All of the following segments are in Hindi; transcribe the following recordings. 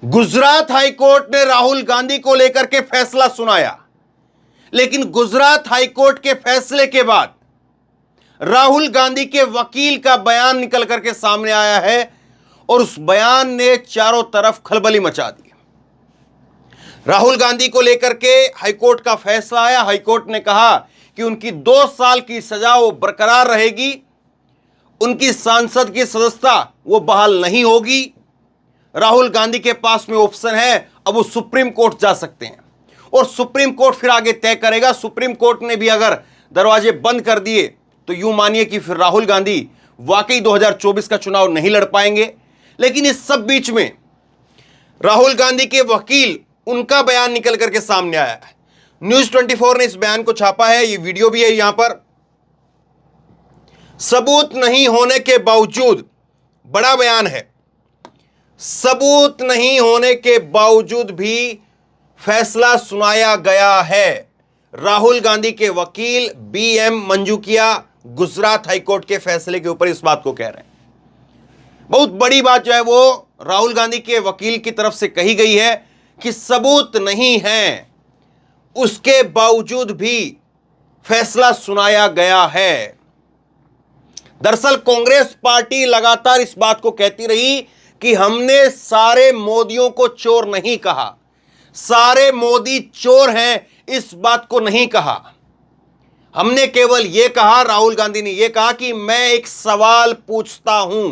गुजरात हाईकोर्ट ने राहुल गांधी को लेकर के फैसला सुनाया, लेकिन गुजरात हाईकोर्ट के फैसले के बाद राहुल गांधी के वकील का बयान निकल करके सामने आया है और उस बयान ने चारों तरफ खलबली मचा दी। राहुल गांधी को लेकर के हाईकोर्ट का फैसला आया। हाईकोर्ट ने कहा कि उनकी 2 साल की सजा वो बरकरार रहेगी, उनकी सांसद की सदस्यता वो बहाल नहीं होगी। राहुल गांधी के पास में ऑप्शन है, अब वो सुप्रीम कोर्ट जा सकते हैं और सुप्रीम कोर्ट फिर आगे तय करेगा। सुप्रीम कोर्ट ने भी अगर दरवाजे बंद कर दिए तो यूं मानिए कि फिर राहुल गांधी वाकई 2024 का चुनाव नहीं लड़ पाएंगे। लेकिन इस सब बीच में राहुल गांधी के वकील, उनका बयान निकल करके सामने आया है। न्यूज 24 ने इस बयान को छापा है, ये वीडियो भी है यहां पर। सबूत नहीं होने के बावजूद, बड़ा बयान है, सबूत नहीं होने के बावजूद भी फैसला सुनाया गया है। राहुल गांधी के वकील BM मंजूकिया गुजरात हाईकोर्ट के फैसले के ऊपर इस बात को कह रहे हैं। बहुत बड़ी बात जो है वो राहुल गांधी के वकील की तरफ से कही गई है कि सबूत नहीं है, उसके बावजूद भी फैसला सुनाया गया है। दरअसल कांग्रेस पार्टी लगातार इस बात को कहती रही कि हमने सारे मोदियों को चोर नहीं कहा, सारे मोदी चोर हैं, इस बात को नहीं कहा। हमने केवल यह कहा, राहुल गांधी ने यह कहा कि मैं एक सवाल पूछता हूं,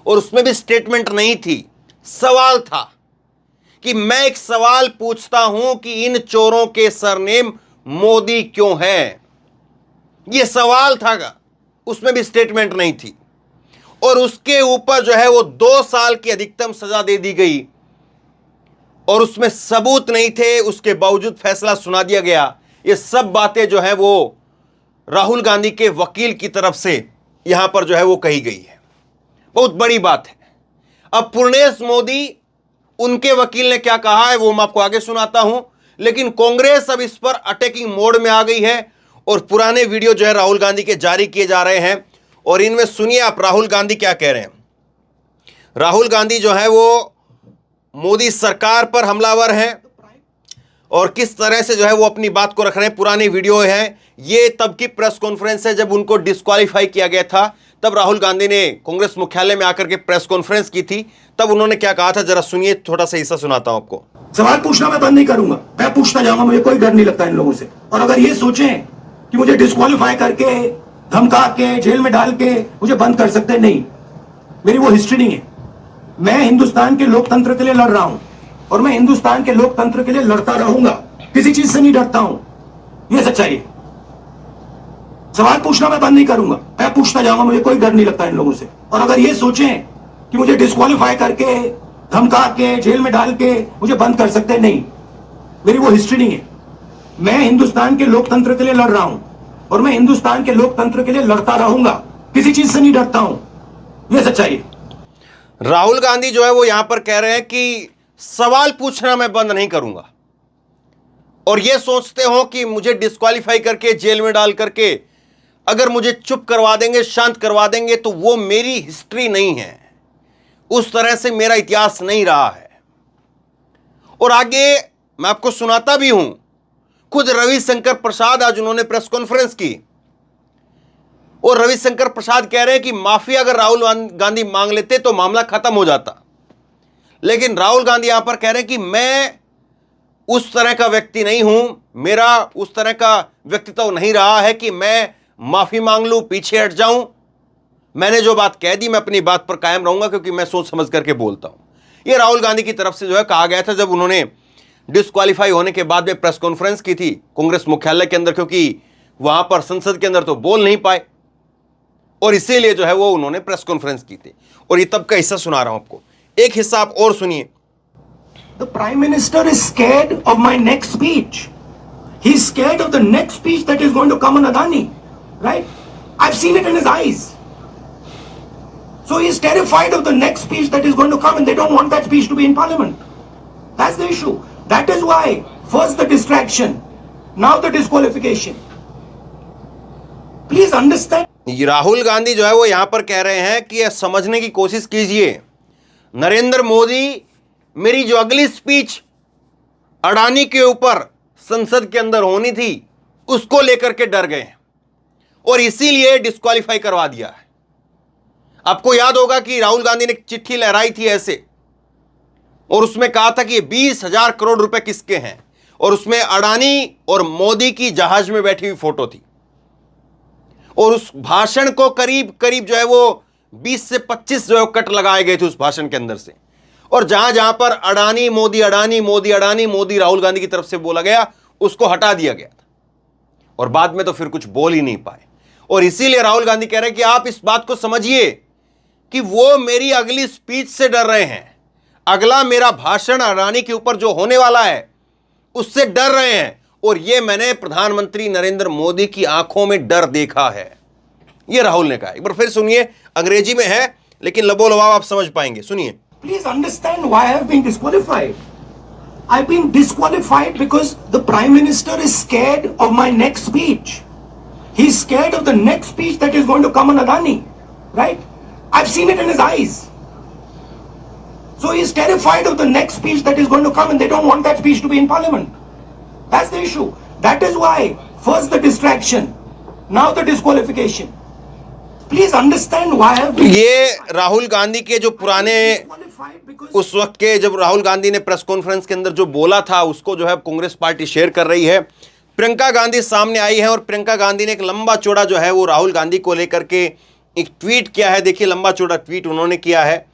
और उसमें भी स्टेटमेंट नहीं थी, सवाल था कि मैं एक सवाल पूछता हूं कि इन चोरों के सरनेम मोदी क्यों है। यह सवाल था, उसमें भी स्टेटमेंट नहीं थी। और उसके ऊपर जो है वो 2 साल की अधिकतम सजा दे दी गई और उसमें सबूत नहीं थे, उसके बावजूद फैसला सुना दिया गया। ये सब बातें जो है वो राहुल गांधी के वकील की तरफ से यहां पर जो है वो कही गई है। बहुत बड़ी बात है। अब पूर्णेश मोदी, उनके वकील ने क्या कहा है वो मैं आपको आगे सुनाता हूं, लेकिन कांग्रेस अब इस पर अटैकिंग मोड में आ गई है और पुराने वीडियो जो है राहुल गांधी के जारी किए जा रहे हैं और इनमें सुनिए आप राहुल गांधी क्या कह रहे हैं। राहुल गांधी जो है वो मोदी सरकार पर हमलावर हैं और किस तरह से जो है वो अपनी बात को रख रहे हैं। पुरानी वीडियो है, ये तब की प्रेस कॉन्फ्रेंस है जब उनको डिस्क्वालीफाई किया गया था। तब राहुल गांधी ने कांग्रेस मुख्यालय में आकर के प्रेस कॉन्फ्रेंस की थी, तब उन्होंने क्या कहा था, जरा सुनिए, थोड़ा सा हिस्सा सुनाता हूं आपको। सवाल पूछना मैं बंद नहीं करूंगा, मैं पूछता जाऊंगा, मुझे कोई डर नहीं लगता इन लोगों से। और अगर ये सोचें कि मुझे डिस्क्वालीफाई करके, धमका के, जेल में डाल के मुझे बंद कर सकते, नहीं, मेरी वो हिस्ट्री नहीं है। मैं हिंदुस्तान के लोकतंत्र के लिए लड़ रहा हूं और मैं हिंदुस्तान के लोकतंत्र के लिए लड़ता रहूंगा, किसी चीज से नहीं डरता हूं, यह सच्चाई है। सवाल पूछना मैं बंद नहीं करूंगा, मैं पूछता जाऊंगा, मुझे कोई डर नहीं लगता इन लोगों से। और अगर ये सोचें कि मुझे डिस्क्वालीफाई करके, धमका के, जेल में डाल के मुझे बंद कर सकते, नहीं, मेरी वो हिस्ट्री नहीं है। मैं हिंदुस्तान के लोकतंत्र के लिए लड़ रहा हूं और मैं हिंदुस्तान के लोकतंत्र के लिए लड़ता रहूंगा, किसी चीज से नहीं डरता हूं, यह सच्चाई है। राहुल गांधी जो है वो यहां पर कह रहे हैं कि सवाल पूछना मैं बंद नहीं करूंगा और ये सोचते हो कि मुझे डिस्क्वालीफाई करके, जेल में डाल करके अगर मुझे चुप करवा देंगे, शांत करवा देंगे, तो वो मेरी हिस्ट्री नहीं है, उस तरह से मेरा इतिहास नहीं रहा है। और आगे मैं आपको सुनाता भी हूं, खुद रविशंकर प्रसाद, आज उन्होंने प्रेस कॉन्फ्रेंस की और रविशंकर प्रसाद कह रहे हैं कि माफी अगर राहुल गांधी मांग लेते तो मामला खत्म हो जाता। लेकिन राहुल गांधी यहां पर कह रहे हैं कि मैं उस तरह का व्यक्ति नहीं हूं, मेरा उस तरह का व्यक्तित्व नहीं रहा है कि मैं माफी मांग लूं, पीछे हट जाऊं। मैंने जो बात कह दी, मैं अपनी बात पर कायम रहूंगा क्योंकि मैं सोच समझ करके बोलता हूं। यह राहुल गांधी की तरफ से जो है कहा गया था जब उन्होंने डिस्क्वालीफाई होने के बाद में प्रेस कॉन्फ्रेंस की थी कांग्रेस मुख्यालय के अंदर, क्योंकि वहां पर संसद के अंदर तो बोल नहीं पाए और इसीलिए जो है वो उन्होंने प्रेस कॉन्फ्रेंस की थी। और ये तब का हिस्सा सुना रहा हूं आपको, एक हिस्सा आप और सुनिए। The Prime Minister is scared of my next speech. He's scared of the next speech that is going to come on Adani, right? I've seen it in his eyes. So he's terrified of the next speech that is going to come and they don't want that speech to be in Parliament. That's the issue. That is why first the distraction, now the disqualification. Please understand. Rahul Gandhi जो है वो यहां पर कह रहे हैं कि समझने की कोशिश कीजिए, नरेंद्र मोदी मेरी जो अगली स्पीच अडानी के ऊपर संसद के अंदर होनी थी उसको लेकर के डर गए हैं और इसीलिए डिस्क्वालीफाई करवा दिया है। आपको याद होगा कि राहुल गांधी ने एक चिट्ठी लहराई थी ऐसे, और उसमें कहा था कि 20,000 करोड़ रुपए किसके हैं, और उसमें अडानी और मोदी की जहाज में बैठी हुई फोटो थी। और उस भाषण को करीब करीब जो है वो 20 से 25 जो है कट लगाए गए थे उस भाषण के अंदर से, और जहां जहां पर अडानी मोदी अडानी मोदी अडानी मोदी राहुल गांधी की तरफ से बोला गया उसको हटा दिया गया था, और बाद में तो फिर कुछ बोल ही नहीं पाए। और इसीलिए राहुल गांधी कह रहे हैं कि आप इस बात को समझिए कि वो मेरी अगली स्पीच से डर रहे हैं, अगला मेरा भाषण अडानी के ऊपर जो होने वाला है उससे डर रहे हैं, और ये मैंने प्रधानमंत्री नरेंद्र मोदी की आंखों में डर देखा है, ये राहुल ने कहा। एक बार फिर सुनिए, अंग्रेजी में है लेकिन लबोलबाब आप समझ पाएंगे, सुनिए। Please understand why I have been disqualified. I've been disqualified because the Prime Minister is scared of my next speech. He's scared of the next speech that is going to come on Adani, right? I've seen it in his eyes. So he's terrified of the next speech that is going to come, and they don't want that speech to be in Parliament. That's the issue. That is why first the distraction, now the disqualification. Please understand why I have been ये राहुल गांधी के जो पुराने उस वक्त के जब राहुल गांधी ने प्रेस कॉन्फ्रेंस के अंदर जो बोला था उसको जो है कांग्रेस पार्टी शेयर कर रही है। प्रियंका गांधी सामने आई है और प्रियंका गांधी ने एक लंबा चौड़ा जो है वो राहुल गांधी को लेकर के एक ट्वीट किया है। देखिए लंबा चौड़ा ट्वीट उन्होंने किया है,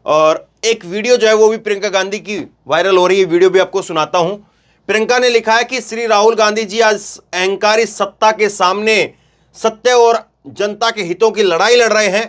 और एक वीडियो जो है वो भी प्रियंका गांधी की वायरल हो रही है, वीडियो भी आपको सुनाता हूं। प्रियंका ने लिखा है कि श्री राहुल गांधी जी आज अहंकारी सत्ता के सामने सत्य और जनता के हितों की लड़ाई लड़ रहे हैं।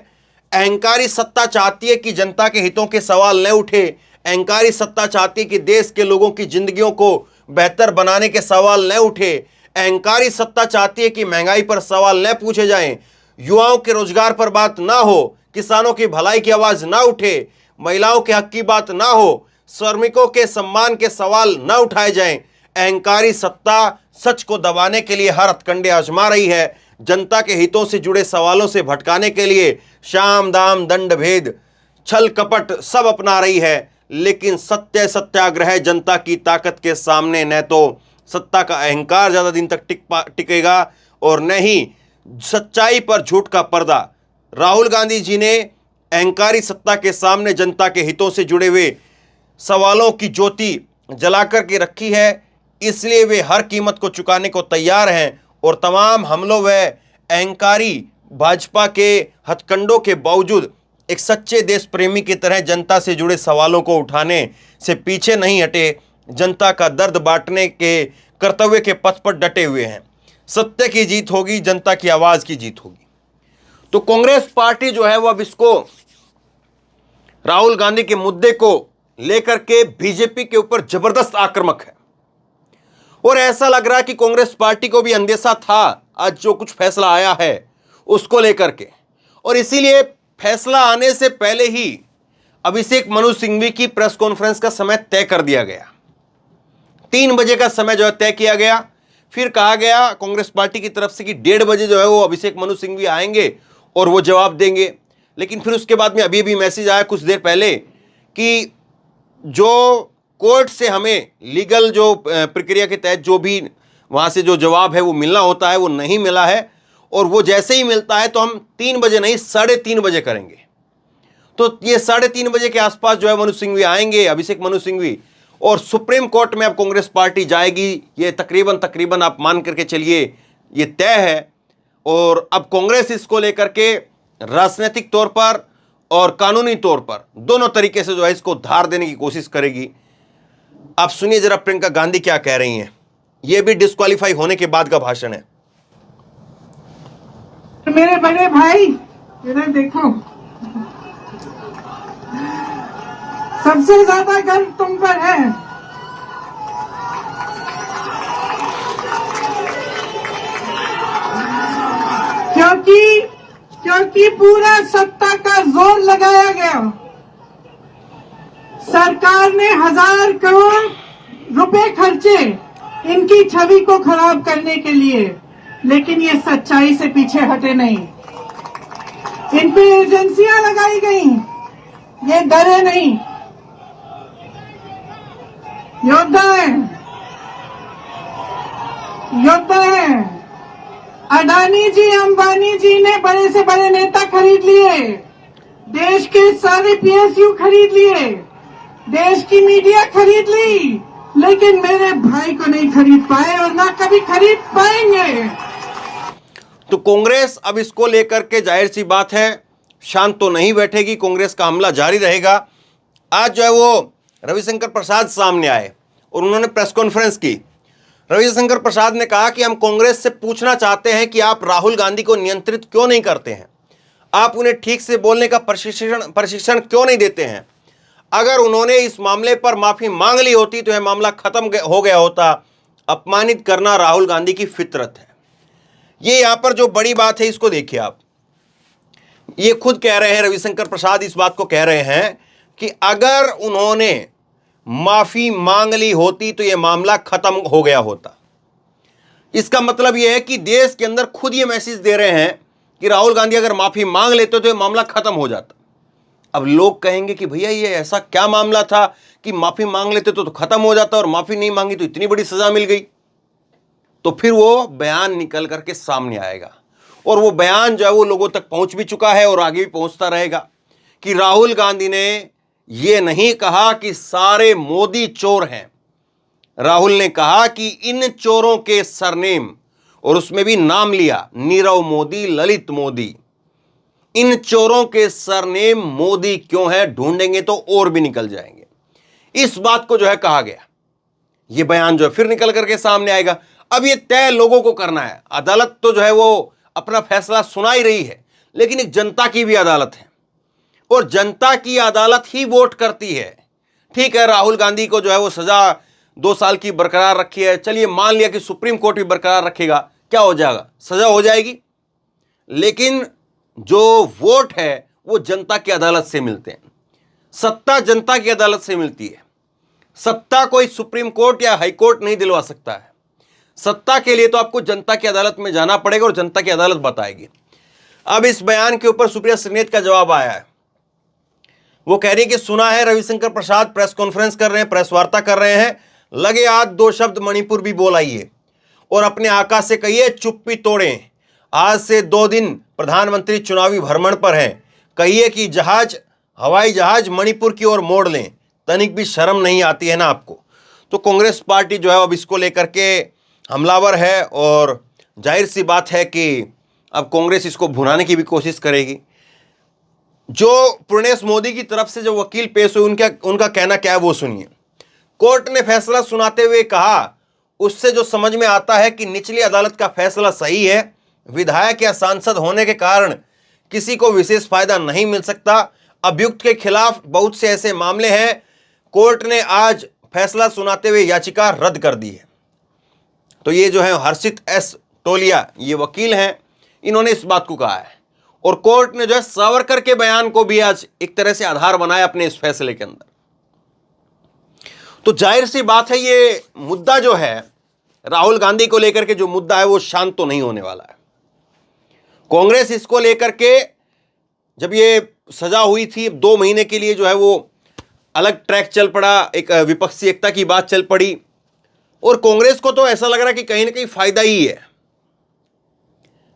अहंकारी सत्ता चाहती है कि जनता के हितों के सवाल न उठे, अहंकारी सत्ता चाहती है कि देश के लोगों की जिंदगियों को बेहतर बनाने के सवाल न उठे, अहंकारी सत्ता चाहती है कि महंगाई पर सवाल न पूछे जाएं, युवाओं के रोजगार पर बात ना हो, किसानों की भलाई की आवाज ना उठे, महिलाओं के हक की बात ना हो, श्रमिकों के सम्मान के सवाल ना उठाए जाएं। अहंकारी सत्ता सच को दबाने के लिए हर हथकंडे आजमा रही है, जनता के हितों से जुड़े सवालों से भटकाने के लिए शाम दाम दंड भेद छल कपट सब अपना रही है, लेकिन सत्य सत्याग्रह जनता की ताकत के सामने न तो सत्ता का अहंकार ज्यादा दिन तक टिकेगा और न ही सच्चाई पर झूठ का पर्दा। राहुल गांधी जी ने अहंकारी सत्ता के सामने जनता के हितों से जुड़े हुए सवालों की ज्योति जलाकर के रखी है, इसलिए वे हर कीमत को चुकाने को तैयार हैं, और तमाम हमलों व अहंकारी भाजपा के हथकंडों के बावजूद एक सच्चे देश प्रेमी की तरह जनता से जुड़े सवालों को उठाने से पीछे नहीं हटे, जनता का दर्द बांटने के कर्तव्य के पथ पर डटे हुए हैं। सत्य की जीत होगी, जनता की आवाज की जीत होगी। तो कांग्रेस पार्टी जो है वो अब इसको राहुल गांधी के मुद्दे को लेकर के बीजेपी के ऊपर जबरदस्त आक्रामक है, और ऐसा लग रहा है कि कांग्रेस पार्टी को भी अंदेशा था आज जो कुछ फैसला आया है उसको लेकर के, और इसीलिए फैसला आने से पहले ही अभिषेक मनु सिंघवी की प्रेस कॉन्फ्रेंस का समय तय कर दिया गया। 3 बजे का समय जो है तय किया गया। फिर कहा गया कांग्रेस पार्टी की तरफ से कि 1:30 बजे जो है वो अभिषेक मनु सिंघवी आएंगे और वो जवाब देंगे। लेकिन फिर उसके बाद में अभी मैसेज आया कुछ देर पहले कि जो कोर्ट से हमें लीगल जो प्रक्रिया के तहत जो भी वहाँ से जो जवाब है वो मिलना होता है वो नहीं मिला है, और वो जैसे ही मिलता है तो हम 3 बजे नहीं 3:30 बजे करेंगे। तो ये 3:30 बजे के आसपास जो है मनु सिंघवी आएंगे, अभिषेक मनु सिंघवी, और सुप्रीम कोर्ट में अब कांग्रेस पार्टी जाएगी। ये तकरीबन आप मान करके चलिए ये तय है, और अब कांग्रेस इसको लेकर के राजनीतिक तौर पर और कानूनी तौर पर दोनों तरीके से जो है इसको धार देने की कोशिश करेगी। आप सुनिए जरा प्रियंका गांधी क्या कह रही हैं। यह भी डिस्क्वालीफाई होने के बाद का भाषण है। मेरे बड़े भाई इधर देखो, सबसे ज्यादा गर्व तुम पर है। क्योंकि पूरा सत्ता का जोर लगाया गया। सरकार ने 1000 करोड़ रुपए खर्चे इनकी छवि को खराब करने के लिए, लेकिन ये सच्चाई से पीछे हटे नहीं। इन पे एजेंसियां लगाई गई, ये डरे नहीं। योद्धा है, योद्धा है। अडानी जी, अंबानी जी ने बड़े से बड़े नेता खरीद लिए, देश के सारे पीएसयू खरीद लिए, देश की मीडिया खरीद ली, लेकिन मेरे भाई को नहीं खरीद पाए और ना कभी खरीद पाएंगे। तो कांग्रेस अब इसको लेकर के जाहिर सी बात है शांत तो नहीं बैठेगी, कांग्रेस का हमला जारी रहेगा। आज जो है वो रविशंकर प्रसाद सामने आए और उन्होंने प्रेस कॉन्फ्रेंस की। रविशंकर प्रसाद ने कहा कि हम कांग्रेस से पूछना चाहते हैं कि आप राहुल गांधी को नियंत्रित क्यों नहीं करते हैं, आप उन्हें ठीक से बोलने का प्रशिक्षण क्यों नहीं देते हैं। अगर उन्होंने इस मामले पर माफी मांग ली होती तो यह मामला खत्म हो गया होता। अपमानित करना राहुल गांधी की फितरत है। ये यहां पर जो बड़ी बात है इसको देखिए आप, ये खुद कह रहे हैं, रविशंकर प्रसाद इस बात को कह रहे हैं कि अगर उन्होंने माफी मांग ली होती तो यह मामला खत्म हो गया होता। इसका मतलब यह है कि देश के अंदर खुद ये मैसेज दे रहे हैं कि राहुल गांधी अगर माफी मांग लेते तो यह मामला खत्म हो जाता। अब लोग कहेंगे कि भैया ये ऐसा क्या मामला था कि माफी मांग लेते तो खत्म हो जाता और माफी नहीं मांगी तो इतनी बड़ी सजा मिल गई। तो फिर वो बयान निकल करके सामने आएगा और वो बयान जो है वो लोगों तक पहुंच भी चुका है और आगे भी पहुंचता रहेगा कि राहुल गांधी ने ये नहीं कहा कि सारे मोदी चोर हैं। राहुल ने कहा कि इन चोरों के सरनेम, और उसमें भी नाम लिया, नीरव मोदी, ललित मोदी, इन चोरों के सरनेम मोदी क्यों है, ढूंढेंगे तो और भी निकल जाएंगे। इस बात को जो है कहा गया। यह बयान जो है फिर निकल करके सामने आएगा। अब ये तय लोगों को करना है। अदालत तो जो है वो अपना फैसला सुना ही रही है, लेकिन एक जनता की भी अदालत है और जनता की अदालत ही वोट करती है। ठीक है, राहुल गांधी को जो है वो सजा 2 साल की बरकरार रखी है, चलिए मान लिया कि सुप्रीम कोर्ट भी बरकरार रखेगा, क्या हो जाएगा, सजा हो जाएगी। लेकिन जो वोट है वो जनता की अदालत से मिलते हैं, सत्ता जनता की अदालत से मिलती है। सत्ता कोई सुप्रीम कोर्ट या हाई कोर्ट नहीं दिलवा सकता है। सत्ता के लिए तो आपको जनता की अदालत में जाना पड़ेगा और जनता की अदालत बताएगी। अब इस बयान के ऊपर सुप्रिया श्रीनेत का जवाब आया है। वो कह रही कि सुना है रविशंकर प्रसाद प्रेस कॉन्फ्रेंस कर रहे हैं, प्रेस वार्ता कर रहे हैं, लगे हाथ 2 शब्द मणिपुर भी बोल आइए और अपने आका से कहिए चुप्पी तोड़ें। आज से 2 दिन प्रधानमंत्री चुनावी भ्रमण पर हैं, कहिए कि हवाई जहाज मणिपुर की ओर मोड़ लें, तनिक भी शर्म नहीं आती है ना आपको। तो कांग्रेस पार्टी जो है अब इसको लेकर के हमलावर है और जाहिर सी बात है कि अब कांग्रेस इसको भुनाने की भी कोशिश करेगी। जो पूर्णेश मोदी की तरफ से जो वकील पेश हुए उनका कहना क्या है वो सुनिए। कोर्ट ने फैसला सुनाते हुए कहा, उससे जो समझ में आता है कि निचली अदालत का फैसला सही है। विधायक या सांसद होने के कारण किसी को विशेष फायदा नहीं मिल सकता। अभियुक्त के खिलाफ बहुत से ऐसे मामले हैं। कोर्ट ने आज फैसला सुनाते हुए याचिका रद्द कर दी है। तो ये जो है हर्षित एस टोलिया, ये वकील हैं, इन्होंने इस बात को कहा है और कोर्ट ने जो है सावरकर के बयान को भी आज एक तरह से आधार बनाया अपने इस फैसले के अंदर। तो जाहिर सी बात है ये मुद्दा जो है राहुल गांधी को लेकर के जो मुद्दा है वो शांत तो नहीं होने वाला है। कांग्रेस इसको लेकर के जब ये सजा हुई थी 2 महीने के लिए जो है वो अलग ट्रैक चल पड़ा, एक विपक्षी एकता की बात चल पड़ी और कांग्रेस को तो ऐसा लग रहा है कि कहीं ना कहीं फायदा ही है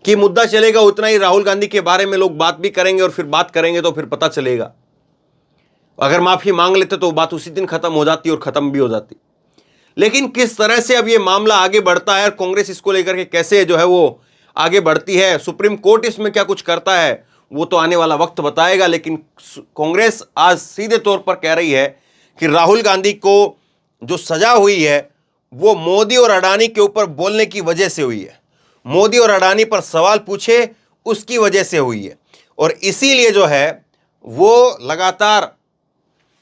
कि मुद्दा चलेगा उतना ही, राहुल गांधी के बारे में लोग बात भी करेंगे और फिर बात करेंगे तो फिर पता चलेगा। अगर माफी मांग लेते तो बात उसी दिन खत्म हो जाती और खत्म भी हो जाती। लेकिन किस तरह से अब ये मामला आगे बढ़ता है और कांग्रेस इसको लेकर के कैसे जो है वो आगे बढ़ती है, सुप्रीम कोर्ट इसमें क्या कुछ करता है, वो तो आने वाला वक्त बताएगा। लेकिन कांग्रेस आज सीधे तौर पर कह रही है कि राहुल गांधी को जो सजा हुई है वो मोदी और अडानी के ऊपर बोलने की वजह से हुई है, मोदी और अडानी पर सवाल पूछे उसकी वजह से हुई है और इसीलिए जो है वो लगातार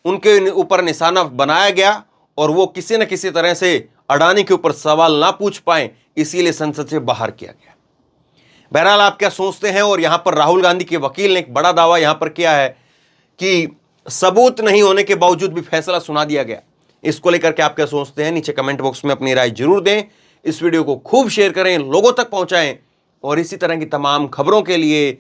उनके ऊपर निशाना बनाया गया और वो किसी न किसी तरह से अडानी के ऊपर सवाल ना पूछ पाए, इसीलिए संसद से बाहर किया गया। बहरहाल आप क्या सोचते हैं? और यहां पर राहुल गांधी के वकील ने एक बड़ा दावा यहां पर किया है कि सबूत नहीं होने के बावजूद भी फैसला सुना दिया गया। इसको लेकर के आप क्या सोचते हैं? नीचे कमेंट बॉक्स में अपनी राय जरूर दें। इस वीडियो को खूब शेयर करें, लोगों तक पहुंचाएं और इसी तरह की तमाम खबरों के लिए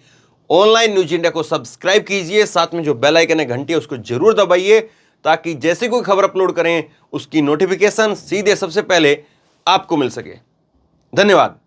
ऑनलाइन न्यूज इंडिया को सब्सक्राइब कीजिए। साथ में जो बेल आइकन है, घंटी है, उसको जरूर दबाइए ताकि जैसे कोई खबर अपलोड करें उसकी नोटिफिकेशन सीधे सबसे पहले आपको मिल सके। धन्यवाद।